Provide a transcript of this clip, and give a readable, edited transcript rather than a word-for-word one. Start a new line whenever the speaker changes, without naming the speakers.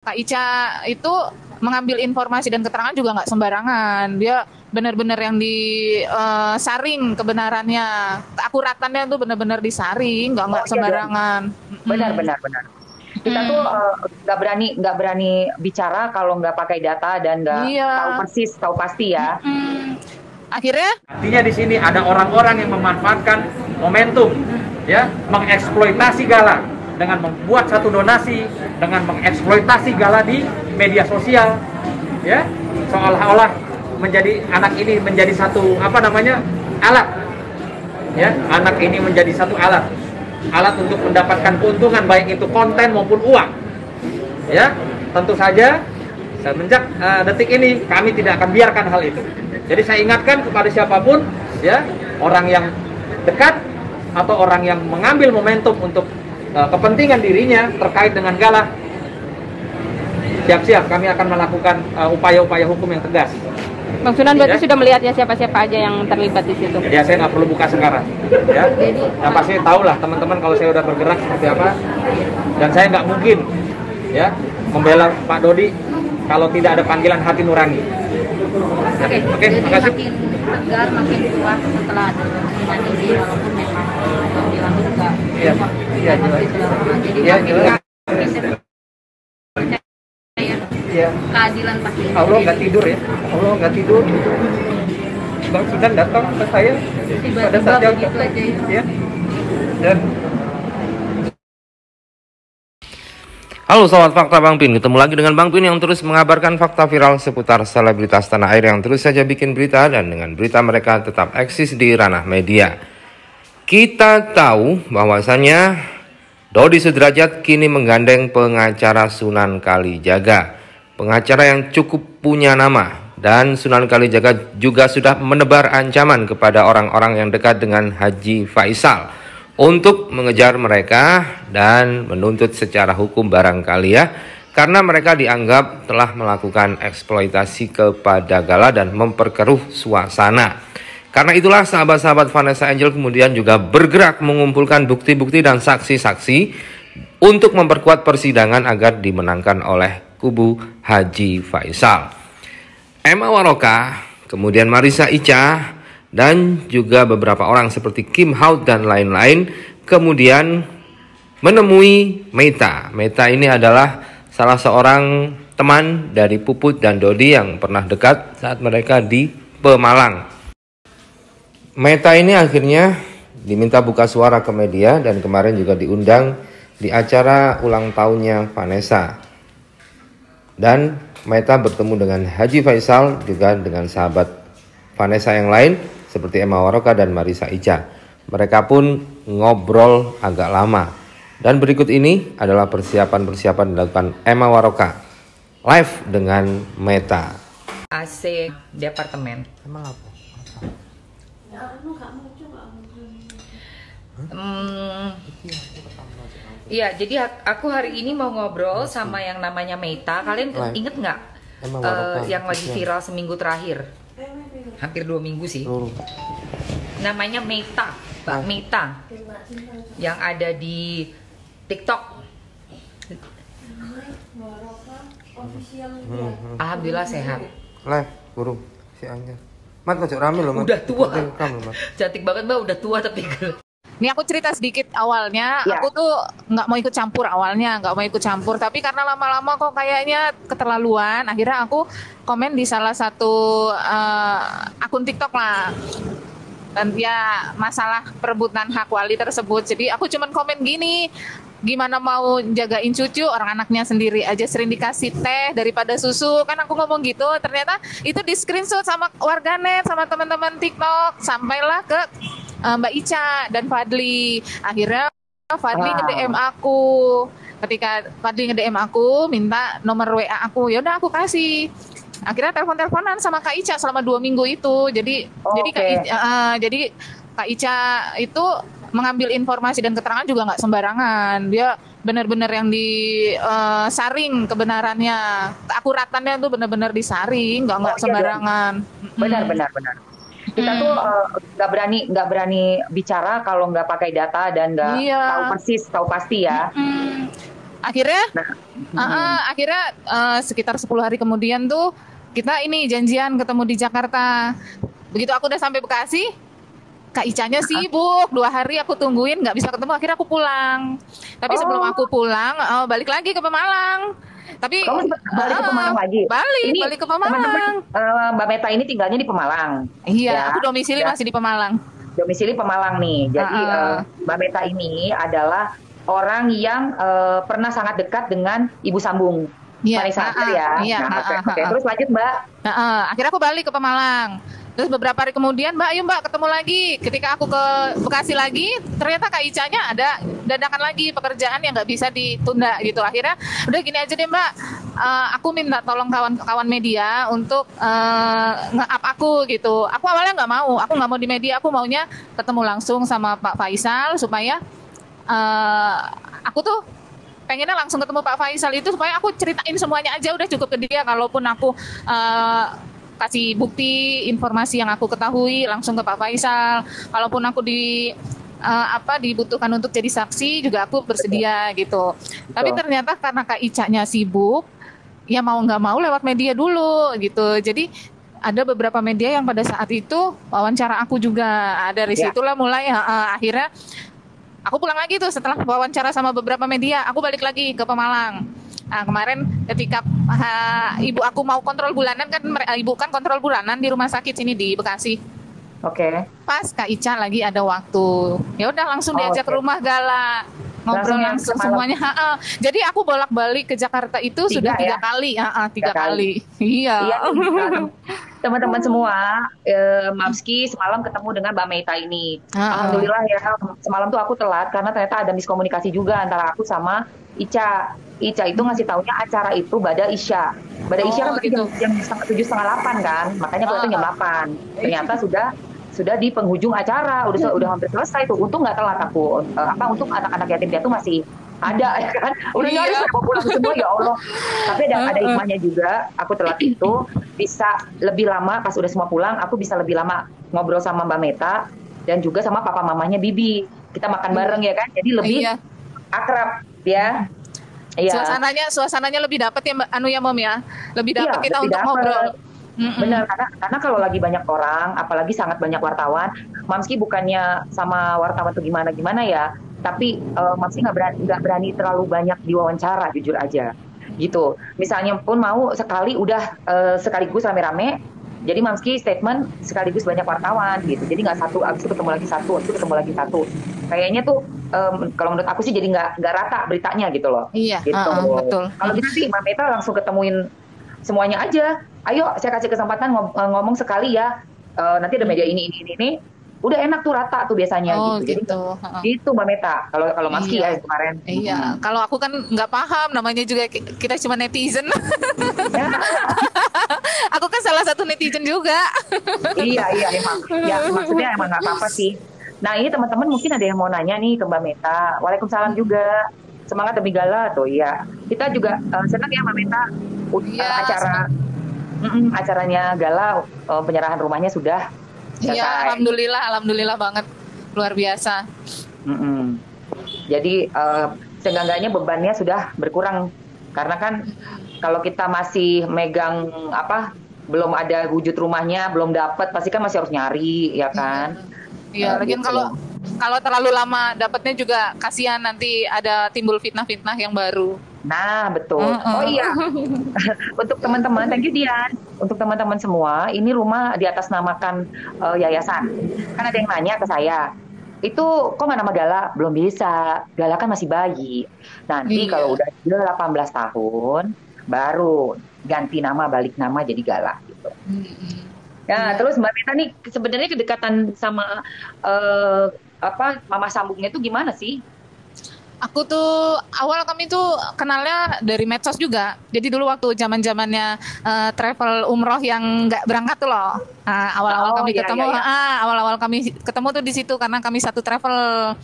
Kak Ica itu mengambil informasi dan keterangan juga nggak sembarangan. Dia benar-benar yang disaring kebenarannya, keakuratannya tuh benar-benar disaring,
Oh
nggak
iya dong,
sembarangan.
benar
Mm-mm.
benar benar. Kita tuh
Mm-mm.
nggak berani bicara kalau nggak pakai data dan nggak
Iya.
tahu persis, tahu pasti ya.
Mm-mm. Akhirnya,
Artinya di sini ada orang-orang yang memanfaatkan momentum, ya, mengeksploitasi Gala dengan membuat satu donasi, dengan mengeksploitasi Gala di media sosial, ya, seolah-olah menjadi anak ini menjadi satu apa namanya alat, ya, anak ini menjadi satu alat untuk mendapatkan keuntungan baik itu konten maupun uang, ya, tentu saja semenjak detik ini kami tidak akan biarkan hal itu. Jadi saya ingatkan kepada siapapun, ya, orang yang dekat atau orang yang mengambil momentum untuk kepentingan dirinya terkait dengan Gala, siap-siap kami akan melakukan upaya-upaya hukum yang tegas.
Bang Sunan
Ya,
berarti sudah melihat ya siapa-siapa aja yang terlibat di situ.
jadi saya nggak perlu buka sekarang, ya. Yang pasti tahu lah teman-teman kalau saya udah bergerak seperti apa, dan saya nggak mungkin, ya, membela Pak Dodi kalau tidak ada panggilan hati nurani.
Oke,
Oke,
jadi
makasih.
makin tegar, makin kuat setelah ada pengumuman ini, walaupun memang Bang bilang juga
Iya, iya, jelas.
gitu lah. Jadi
Iya,
makin
jelas.
percaya
Iya.
keadilan pasti
Allah nggak tidur ya, Allah nggak tidur. Bang Sudan datang ke saya pada
tiba-tiba
saat yang
begitu aja ya.
ya, dan
Halo Sobat Fakta Bang Pin, ketemu lagi dengan Bang Pin yang terus mengabarkan fakta viral seputar selebritas tanah air yang terus saja bikin berita dan dengan berita mereka tetap eksis di ranah media. Kita tahu bahwasannya Dodi Sudrajat kini menggandeng pengacara Sunan Kalijaga, pengacara yang cukup punya nama, dan Sunan Kalijaga juga sudah menebar ancaman kepada orang-orang yang dekat dengan Haji Faisal untuk mengejar mereka dan menuntut secara hukum barangkali ya, karena mereka dianggap telah melakukan eksploitasi kepada Gala dan memperkeruh suasana. Karena itulah sahabat-sahabat Vanessa Angel kemudian juga bergerak mengumpulkan bukti-bukti dan saksi-saksi untuk memperkuat persidangan agar dimenangkan oleh kubu Haji Faisal. Emma Waroka, kemudian Marissa Ica, dan juga beberapa orang seperti Kim Haut dan lain-lain kemudian menemui Meta. Meta ini adalah salah seorang teman dari Puput dan Dodi yang pernah dekat saat mereka di Pemalang. Meta ini akhirnya diminta buka suara ke media dan kemarin juga diundang di acara ulang tahunnya Vanessa. Dan Meta bertemu dengan Haji Faisal juga dengan sahabat Vanessa yang lain seperti Emma Waroka dan Marissa Ica. Mereka pun ngobrol agak lama. Dan berikut ini adalah persiapan-persiapan dilakukan Emma Waroka live dengan Meta.
AC di apartemen.
Emang apa?
Hmm, iya, jadi aku hari ini mau ngobrol sama yang namanya Meta. Kalian
Right.
inget nggak
Emma Waroka.
yang lagi viral seminggu terakhir? Hampir 2 minggu sih. Namanya Meta, Mbak Meta, yang ada di TikTok. Alhamdulillah sehat.
Live, burung si Anya. Mat kocok rame loh, Mat.
Udah tua.
Rekam loh, Mat.
Cantik banget Mbak, udah tua tapi
Ini aku cerita sedikit awalnya,
Ya.
aku tuh nggak mau ikut campur awalnya, nggak mau ikut campur. Tapi karena lama-lama kok kayaknya keterlaluan, akhirnya aku komen di salah satu akun TikTok lah. Dan ya masalah perebutan hak wali tersebut. Jadi aku cuman komen gini, gimana mau jagain cucu, orang anaknya sendiri aja sering dikasih teh daripada susu. Kan aku ngomong gitu, ternyata itu di screenshot sama warganet, sama teman-teman TikTok. Sampailah ke Mbak Ica dan Fadli. Akhirnya Fadli
Wow.
nge-DM aku. Ketika Fadli nge-DM aku, minta nomor WA aku. Ya udah aku kasih. Akhirnya telepon-teleponan sama Kak Ica selama 2 minggu itu. Jadi
Oke.
jadi Kak Ica itu mengambil informasi dan keterangan juga nggak sembarangan. Dia benar-benar yang disaring kebenarannya, keakuratannya tuh benar-benar disaring, nggak
Oh iya dong,
sembarangan.
benar benar benar. Kita tuh nggak berani bicara kalau nggak pakai data dan nggak
Iya.
tahu persis, tahu pasti ya.
Mm. Akhirnya,
Nah,
akhirnya sekitar 10 hari kemudian tuh kita ini janjian ketemu di Jakarta. Begitu aku udah sampai Bekasi, Kak Icanya sibuk, 2 hari aku tungguin nggak bisa ketemu, akhirnya aku pulang. Tapi sebelum
oh,
aku pulang, balik lagi ke Pemalang. Tapi
kamu sempat balik ke Pemalang lagi.
balik,
Ini
balik ke
teman-teman,
Pemalang.
Mbak Meta ini tinggalnya di Pemalang.
Iya,
Ya,
aku domisili
ya.
masih di Pemalang.
Domisili Pemalang nih. Jadi Mbak Meta ini adalah orang yang pernah sangat dekat dengan Ibu Sambung.
Iya,
Vanessa Angel ya.
iya,
Nah, oke. Terus lanjut Mbak.
Nah, akhirnya aku balik ke Pemalang. Terus beberapa hari kemudian, Mbak, ayo Mbak ketemu lagi. Ketika aku ke Bekasi lagi, ternyata Kak Icanya ada dadakan lagi pekerjaan yang nggak bisa ditunda gitu. Akhirnya, udah gini aja deh Mbak, aku minta tolong kawan-kawan media untuk nge-up aku gitu. Aku awalnya aku nggak mau di media, aku maunya ketemu langsung sama Pak Faisal supaya aku tuh pengennya langsung ketemu Pak Faisal itu supaya aku ceritain semuanya aja udah cukup ke dia. Kalaupun aku kasih bukti informasi yang aku ketahui langsung ke Pak Faisal. Kalaupun aku dibutuhkan untuk jadi saksi juga aku bersedia gitu. Tapi ternyata karena Kak Icanya sibuk, ya mau nggak mau lewat media dulu gitu. Jadi ada beberapa media yang pada saat itu wawancara aku juga. Dari situlah mulai akhirnya aku pulang lagi tuh setelah wawancara sama beberapa media, aku balik lagi ke Pemalang. Nah, kemarin ketika ibu aku mau kontrol bulanan kan, ibu kan kontrol bulanan di rumah sakit sini di Bekasi.
Oke.
Pas Kak Ica lagi ada waktu, ya udah langsung diajak ke rumah Gala, ngobrol langsung semuanya. Jadi aku bolak-balik ke Jakarta itu sudah 3 kali, 3 kali. Iya.
Iya, teman-teman semua, Mamski semalam ketemu dengan Mbak Meta ini. Alhamdulillah ya, semalam tuh aku telat karena ternyata ada miskomunikasi juga antara aku sama Ica. Ica itu ngasih taunya acara itu Bada Isya. Bada Isya kan
gitu.
jam 7:30 kan, makanya kalau itu jam 8. Ternyata sudah di penghujung acara, udah hampir selesai tuh. Untung nggak telat aku. Untuk anak-anak yatim piatu masih ada ya kan. Udah nyaris mau pulang semua ya Allah. Tapi ada hikmahnya juga. Aku telat itu bisa lebih lama pas udah semua pulang. Aku bisa lebih lama ngobrol sama Mbak Meta dan juga sama papa mamanya Bibi. Kita makan bareng ya kan. Jadi lebih akrab ya. Iya.
Suasananya lebih dapat ya Mbak ya Mom ya. Lebih dapat kita untuk ngobrol.
Benar, karena kalau lagi banyak orang, apalagi sangat banyak wartawan, Mamski bukannya sama wartawan tuh gimana ya, tapi Mamski nggak berani terlalu banyak diwawancara, jujur aja, gitu. Misalnya pun mau sekali udah sekaligus rame-rame, jadi Mamski statement sekaligus banyak wartawan, gitu. Jadi nggak satu, abis itu ketemu lagi satu, abis itu ketemu lagi satu. Kayaknya tuh kalau menurut aku sih jadi nggak rata beritanya gitu loh.
Iya,
gitu.
betul.
Kalau gitu sih Mbak Meta langsung ketemuin semuanya aja. Ayo saya kasih kesempatan ngomong sekali ya. Nanti ada media ini. Udah enak tuh rata tuh biasanya gitu. Jadi gitu Mbak Meta. Kalau Maski ya kemarin.
Iya. Kalau aku kan nggak paham, namanya juga kita cuma netizen. Aku kan salah satu netizen juga.
Iya emang. Ya maksudnya emang nggak apa-apa sih. Nah ini teman-teman mungkin ada yang mau nanya nih ke Mbak Meta. Waalaikumsalam juga. Semangat demi Gala tuh ya. Kita juga senang ya Mbak Meta. Acaranya Gala, penyerahan rumahnya sudah selesai.
Iya, alhamdulillah banget, luar biasa.
Jadi seenggaknya bebannya sudah berkurang karena kan kalau kita masih megang belum ada wujud rumahnya, belum dapat, pasti kan masih harus nyari ya kan.
Iya, lagian kalau terlalu lama dapatnya juga kasihan, nanti ada timbul fitnah-fitnah yang baru.
Nah, betul. Oh iya. Untuk teman-teman, thank you Dian. Untuk teman-teman semua, ini rumah di atas namakan yayasan. Kan ada yang nanya ke saya, itu kok nggak nama Gala? Belum bisa. Gala kan masih bayi. Nanti kalau udah 18 tahun, baru ganti nama, balik nama jadi Gala gitu. Ya, terus Mbak Meta nih sebenarnya kedekatan sama Mama Sambungnya itu gimana sih?
Aku tuh kami tuh kenalnya dari medsos juga. Jadi dulu waktu zaman-zamannya travel umroh yang nggak berangkat tuh loh. Awal-awal kami ketemu tuh di situ karena kami satu travel.